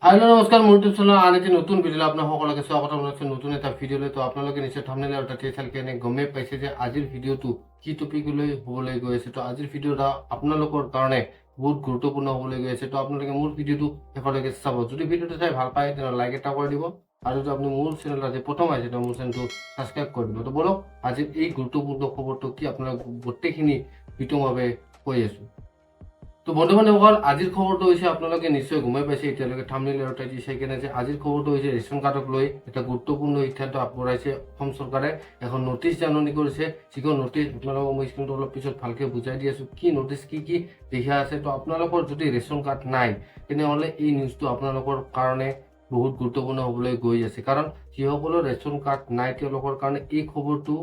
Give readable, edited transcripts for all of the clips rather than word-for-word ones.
Hello নমস্কাৰ মোৰ YouTube channel আন এটি নতুন ভিডিঅ' আপোনাক সকলোকে স্বাগতম জনাইছোঁ নতুন এটা ভিডিঅ'লৈ। তো আপোনালোকে নিশ্চয় থাম্বনেইল আৰু তাতে চাই কেনে গমেই পাইছে যে আজিৰ ভিডিঅ'টো কি টপিক লৈ হ'বলৈ গৈ আছে। তো আজিৰ ভিডিঅ'টা আপোনালোকৰ কাৰণে বহুত গুৰুত্বপূৰ্ণ হ'বলৈ গৈ আছে। তো আপোনালোকে মোৰ ভিডিঅ'টো শেষলৈকে চাব। যদি ভিডিঅ'টো চাই ভাল পায় তেনেহ'লে লাইক এটা কৰি দিব, আৰু যদি আপুনি মোৰ চেনেল আজি প্ৰথম আহিছে তো মোৰ চেনেলটো ছাবস্ক্ৰাইব কৰি দিব। তো বলক আজিৰ এই গুৰুত্বপূৰ্ণ খবৰটো কি আপোনালোক গোটেইখিনি বিতংভাৱে কৈ আছোঁ। তো বন্ধু বান্ধৱসকল, আজিৰ খবৰটো হৈছে আপোনালোকে নিশ্চয় গমেই পাইছে এতিয়ালৈকে থাম্বনেইল আৰু টাইটেল চাই কেনে যে আজিৰ খবৰটো হৈছে ৰেচন কাৰ্ডক লৈ এটা গুৰুত্বপূৰ্ণ সিদ্ধান্ত আগবঢ়াইছে অসম চৰকাৰে। এখন নটিচ জাননী কৰিছে, যিখন নটিচ আপোনালোকক মই স্ক্ৰীনটো অলপ পিছত ভালকৈ বুজাই দি আছোঁ কি নটিচ কি লিখা আছে। তো আপোনালোকৰ যদি ৰেচন কাৰ্ড নাই তেনেহ'লে এই নিউজটো আপোনালোকৰ কাৰণে বহুত গুৰুত্বপূৰ্ণ হ'বলৈ গৈ আছে, কাৰণ যিসকলৰ ৰেচন কাৰ্ড নাই তেওঁলোকৰ কাৰণে এই খবৰটো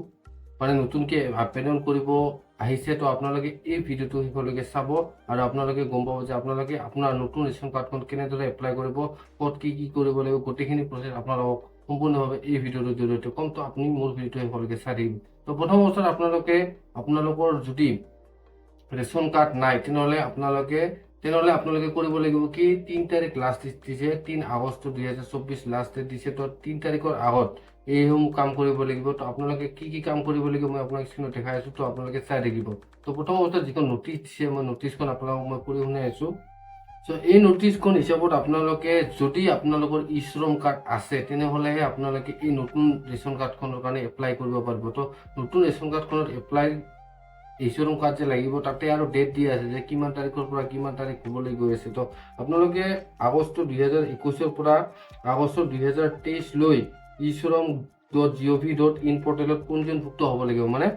মানে নতুনকৈ আবেদন কৰিব আহিছে। তো আপোনালোকে এই ভিডিঅ'টো শেষলৈকে চাব আৰু আপোনালোকে গম পাব যে আপোনালোকে আপোনাৰ নতুন ৰেচন কাৰ্ডখন কেনেদৰে এপ্লাই কৰিব, ক'ত কি কৰিব লাগিব, গোটেইখিনি প্ৰচেছ আপোনালোকক সম্পূৰ্ণভাৱে এই ভিডিঅ'টোৰ জৰিয়তে ক'ম। তো আপুনি মোৰ ভিডিঅ'টো শেষলৈকে চাই থাকিব। তো প্ৰথম অৱস্থাত আপোনালোকৰ যদি ৰেচন কাৰ্ড নাই তেনেহ'লে আপোনালোকে কৰিব লাগিব কি 3 তাৰিখ লাষ্ট দিছে, 3 আগষ্ট 2024 লাষ্ট ডেট দিছে। তো 3 তাৰিখৰ আগত এইসমূহ কাম কৰিব লাগিব। তো আপোনালোকে কি কাম কৰিব লাগিব মই আপোনাক স্ক্ৰীনত দেখাই আছোঁ, তো আপোনালোকে চাই থাকিব। তো প্ৰথম অৱস্থাত যিখন নটিচ দিছে মই নটিচখন আপোনালোকক মই পঢ়ি শুনাই আছোঁ। চ' এই নটিচখন হিচাপত আপোনালোকে যদি আপোনালোকৰ ই শ্ৰম কাৰ্ড আছে তেনেহ'লেহে আপোনালোকে এই নতুন ৰেচন কাৰ্ডখনৰ কাৰণে এপ্লাই কৰিব পাৰিব। তো নতুন ৰেচন কাৰ্ডখনত এপ্লাই ই শ্ৰম কাৰ্ড যে লাগিব তাতে আৰু ডেট দিয়া আছে যে কিমান তাৰিখৰ পৰা কিমান তাৰিখ হ'বলৈ গৈ আছে। তো আপোনালোকে আগষ্ট 2021 পৰা আগষ্ট 2023 লৈ e-shram.gov.in পৰ্টেলত পঞ্জীয়নভুক্ত হ'ব লাগিব। মানে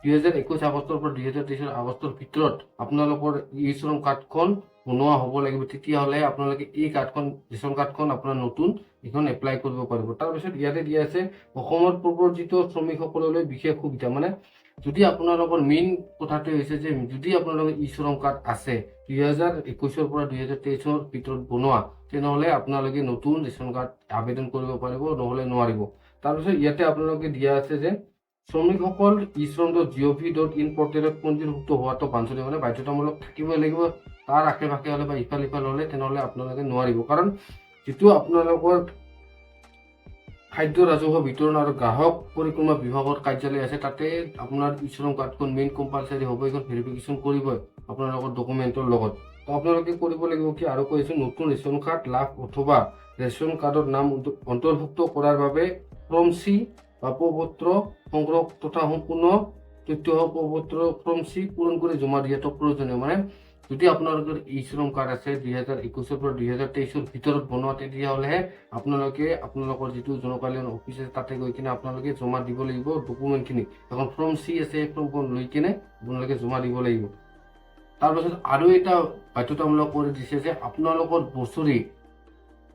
2021 আগষ্টৰ পৰা 2023 আগষ্টৰ ভিতৰত আপোনালোকৰ ই শ্ৰম কাৰ্ডখন বনোৱা হ'ব লাগিব, তেতিয়াহ'লে আপোনালোকে এই ৰেচন কাৰ্ডখন আপোনাৰ নতুন এইখন এপ্লাই কৰিব পাৰিব। তাৰপিছত ইয়াতে দিয়া আছে অসমৰ প্ৰব্ৰজিত শ্ৰমিকসকললৈ বিশেষ সুবিধা। মানে যদি আপোনালোকৰ মেইন কথাটো হৈছে যে যদি আপোনালোকৰ ই শ্ৰম কাৰ্ড আছে 2021 পৰা 2023 ভিতৰত বনোৱা তেনেহ'লে আপোনালোকে নতুন ৰেচন কাৰ্ড আবেদন কৰিব পাৰিব, নহ'লে নোৱাৰিব। তাৰপিছত ইয়াতে আপোনালোকে দিয়া আছে যে শ্ৰমিকসকল e-shram.gov.in পৰ্টেলত পঞ্জীভুক্ত হোৱাটো বাঞ্ছনীয়, মানে বাধ্যতামূলক থাকিবই লাগিব। তাৰ আশে পাশে হ'লে বা ইফাল হ'লে তেনেহ'লে আপোনালোকে নোৱাৰিব, কাৰণ যিটো আপোনালোকৰ খাদ্য ৰাজহুৱা বিতৰণ আৰু গ্ৰাহক পৰিক্ৰমা বিভাগৰ কাৰ্যালয় আছে তাতে আপোনাৰ ই শ্ৰম কাৰ্ডখন মেইন কম্পালচাৰী হ'ব, এইখন ভেৰিফিকেশ্যন কৰিবই আপোনালোকৰ ডকুমেণ্টৰ লগত। তো আপোনালোকে কৰিব লাগিব কি আৰু কৈছোঁ নতুন ৰেচন কাৰ্ড লাভ অথবা ৰেচন কাৰ্ডৰ নাম অন্তৰ্ভুক্ত কৰাৰ বাবে ফৰ্ম C বা প্ৰপত্ৰ সংগ্ৰহ তথা সম্পূৰ্ণ তথ্য প্ৰপত্ৰ ফৰ্ম C পূৰণ কৰি জমা দিয়াটো প্ৰয়োজনীয়। মানে যদি আপোনালোকৰ ই শ্ৰম কাৰ্ড আছে 2021 পৰা 2023 ভিতৰত বনোৱা তেতিয়াহ'লেহে আপোনালোকে আপোনালোকৰ যিটো জনকল্যাণ অফিচ আছে তাতে গৈ কিনে আপোনালোকে জমা দিব লাগিব ডকুমেণ্টখিনি। এখন ফৰ্ম C আছে সেই ফৰ্মখন লৈ কিনে আপোনালোকে জমা দিব লাগিব। তাৰপাছত আৰু এটা বাধ্যতামূলক কৰি দিছে যে আপোনালোকৰ বছৰি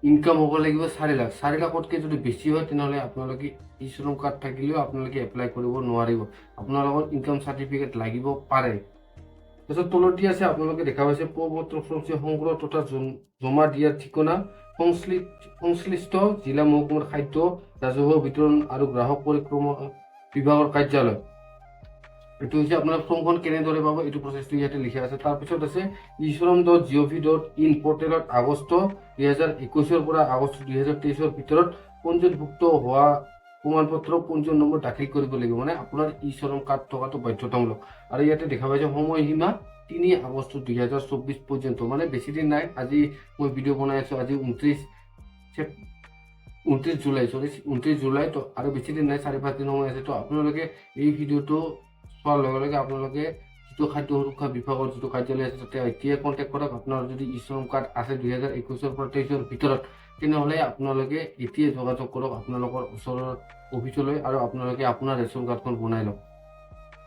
ইনকাম হ'ব লাগিব 4 লাখ। 4 লাখতকৈ যদি বেছি হয় তেনেহ'লে আপোনালোকে ই শ্ৰম কাৰ্ড থাকিলেও আপোনালোকে এপ্লাই কৰিব নোৱাৰিব, আপোনালোকৰ ইনকাম চাৰ্টিফিকেট লাগিব পাৰে। তাৰপিছত তলত দিয়া আছে আপোনালোকে দেখা পাইছে প্ৰপত্ৰ সংগ্ৰহ তথা জমা দিয়াৰ ঠিকনা সংশ্লিষ্ট জিলা মহকুমাৰ খাদ্য ৰাজহুৱা বিতৰণ আৰু গ্ৰাহক পৰিক্ৰমা বিভাগৰ কাৰ্যালয়। এইটো হৈছে আপোনাৰ ফৰ্মখন কেনেদৰে পাব এইটো প্ৰচেছটো ইয়াতে লিখা আছে। তাৰপিছত আছে e-shram.gov.in পৰ্টেলত আগষ্ট 2021 পৰা আগষ্ট 2023 ভিতৰত পঞ্জীয়নভুক্ত হোৱা প্ৰমাণপত্ৰ পঞ্জীয়ন নম্বৰ দাখিল কৰিব লাগিব। মানে আপোনাৰ ই শ্ৰম কাৰ্ড থকাটো বাধ্যতামূলক। আৰু ইয়াতে দেখা পাইছে সময়সীমা 3 আগষ্ট 2024 পৰ্যন্ত, মানে বেছি দিন নাই। আজি মই ভিডিঅ' বনাই আছোঁ, আজি 29 জুলাই। তো আৰু বেছি দিন নাই, 4-5 দিন সময় আছে। তো আপোনালোকে এই ভিডিঅ'টো চোৱাৰ লগে লগে আপোনালোকে যিটো খাদ্য সুৰক্ষা বিভাগৰ যিটো কাৰ্যালয় আছে তাতে এতিয়া কণ্টেক্ট কৰক। আপোনাৰ যদি ই শ্ৰম কাৰ্ড আছে 2021 পৰা 2023 ভিতৰত তেনেহ'লে আপোনালোকে এতিয়াই যোগাযোগ কৰক আপোনালোকৰ ওচৰৰ অফিচলৈ আৰু আপোনালোকে আপোনাৰ ৰেচন কাৰ্ডখন বনাই লওক।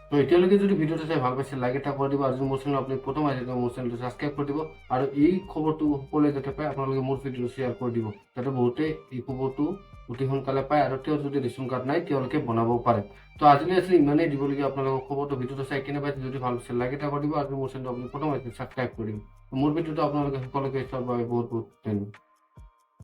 তো এতিয়ালৈকে যদি ভিডিঅ'টো চাই ভাল পাইছে লাইক এটা কৰি দিব, আৰু যদি মোৰ চেনেল আপুনি প্ৰথম আহিছে মোৰ চেনেলটো ছাবস্ক্ৰাইব কৰি দিব, আৰু এই খবৰটো সকলোৱে যাতে পায় আপোনালোকে মোৰ ভিডিঅ'টো শ্বেয়াৰ কৰি দিব, যাতে বহুতে এই খবৰটো অতি সোনকালে পায় আৰু তেওঁৰ যদি ৰেচন কাৰ্ড নাই তেওঁলোকে বনাব পাৰে। তো আজিলৈ আছিলে ইমানেই দিবলগীয়া আপোনালোকৰ খবৰটো। ভিডিঅ'টো চাই কেনে পাইছে যদি ভাল পাইছে লাইক এটা কৰি দিব, আৰু মোৰ চেনেলটো আপুনি প্ৰথম আহিছে ছাবস্ক্ৰাইব কৰি দিব। মোৰ ভিডিঅ'টো আপোনালোকে সকলোকে চোৱাৰ বাবে বহুত ধন্যবাদ।